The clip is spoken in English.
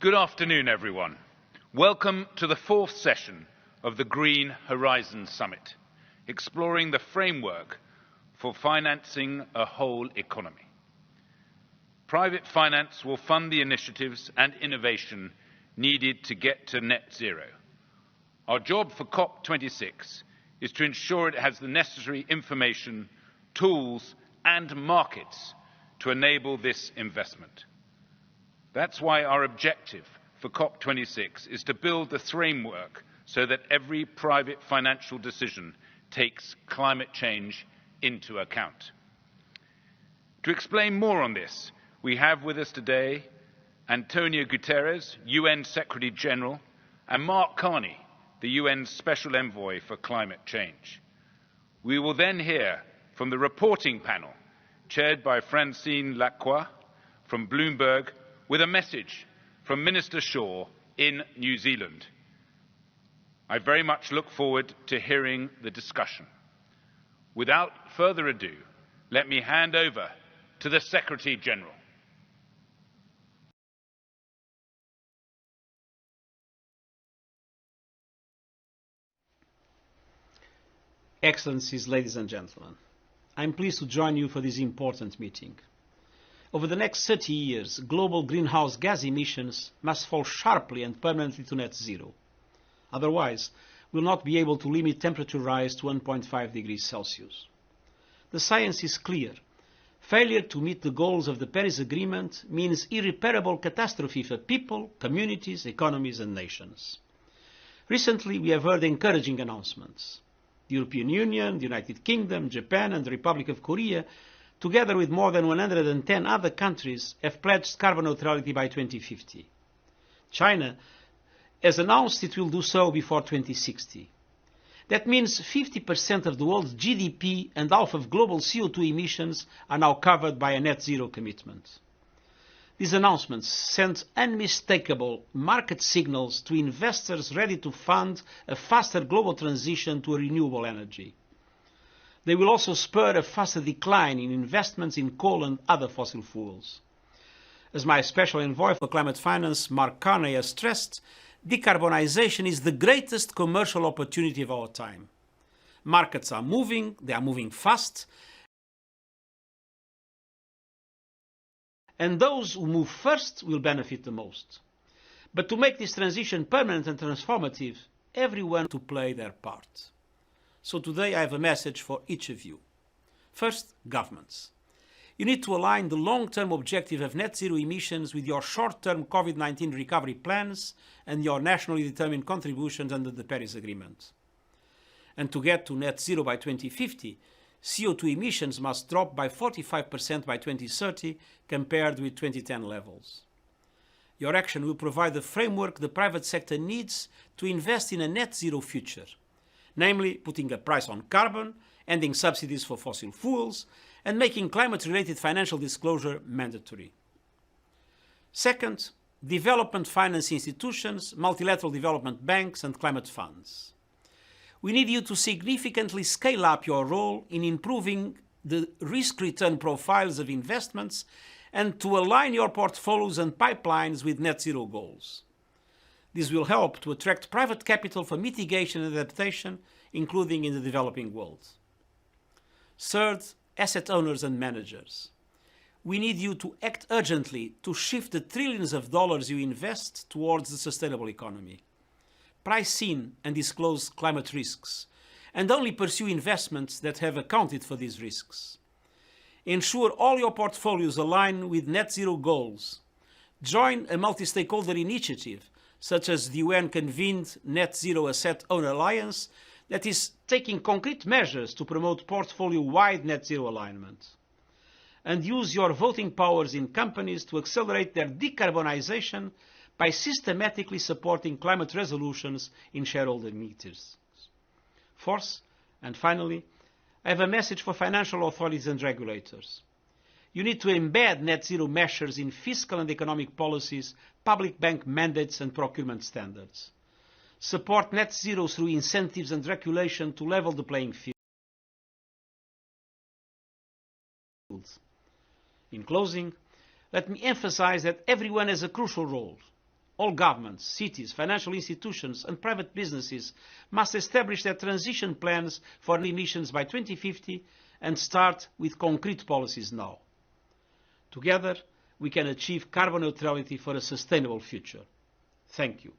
Good afternoon, everyone. Welcome to the fourth session of the Green Horizons Summit, exploring the framework for financing a whole economy. Private finance will fund the initiatives and innovation needed to get to net zero. Our job for COP26 is to ensure it has the necessary information, tools, and markets to enable this investment. That's why our objective for COP26 is to build the framework so that every private financial decision takes climate change into account. To explain more on this, we have with us today Antonio Guterres, UN Secretary General, and Mark Carney, the UN Special Envoy for Climate Change. We will then hear from the reporting panel, chaired by Francine Lacqua from Bloomberg, with a message from Minister Shaw in New Zealand. I very much look forward to hearing the discussion. Without further ado, let me hand over to the Secretary General. Excellencies, ladies and gentlemen, I am pleased to join you for this important meeting. Over the next 30 years, global greenhouse gas emissions must fall sharply and permanently to net zero. Otherwise, we will not be able to limit temperature rise to 1.5 degrees Celsius. The science is clear. Failure to meet the goals of the Paris Agreement means irreparable catastrophe for people, communities, economies and nations. Recently, we have heard encouraging announcements. The European Union, the United Kingdom, Japan and the Republic of Korea, together with more than 110 other countries, have pledged carbon neutrality by 2050. China has announced it will do so before 2060. That means 50% of the world's GDP and half of global CO2 emissions are now covered by a net zero commitment. These announcements send unmistakable market signals to investors ready to fund a faster global transition to a renewable energy. They will also spur a faster decline in investments in coal and other fossil fuels. As my special envoy for climate finance, Mark Carney, has stressed, decarbonization is the greatest commercial opportunity of our time. Markets are moving, they are moving fast, and those who move first will benefit the most. But to make this transition permanent and transformative, everyone to play their part. So today I have a message for each of you. First, governments. You need to align the long-term objective of net zero emissions with your short-term COVID-19 recovery plans and your nationally determined contributions under the Paris Agreement. And to get to net zero by 2050, CO2 emissions must drop by 45% by 2030 compared with 2010 levels. Your action will provide the framework the private sector needs to invest in a net zero future, namely putting a price on carbon, ending subsidies for fossil fuels, and making climate-related financial disclosure mandatory. Second, development finance institutions, multilateral development banks, and climate funds. We need you to significantly scale up your role in improving the risk-return profiles of investments and to align your portfolios and pipelines with net zero goals. This will help to attract private capital for mitigation and adaptation, including in the developing world. Third, asset owners and managers. We need you to act urgently to shift the trillions of dollars you invest towards the sustainable economy. Price in and disclose climate risks, and only pursue investments that have accounted for these risks. Ensure all your portfolios align with net zero goals. Join a multi-stakeholder initiative, such as the UN-convened Net Zero Asset Owner Alliance, that is taking concrete measures to promote portfolio-wide net zero alignment. And use your voting powers in companies to accelerate their decarbonization by systematically supporting climate resolutions in shareholder meetings. Fourth, and finally, I have a message for financial authorities and regulators. You need to embed net zero measures in fiscal and economic policies, public bank mandates and procurement standards. Support net zero through incentives and regulation to level the playing field. In closing, let me emphasize that everyone has a crucial role. All governments, cities, financial institutions and private businesses must establish their transition plans for emissions by 2050 and start with concrete policies now. Together, we can achieve carbon neutrality for a sustainable future. Thank you.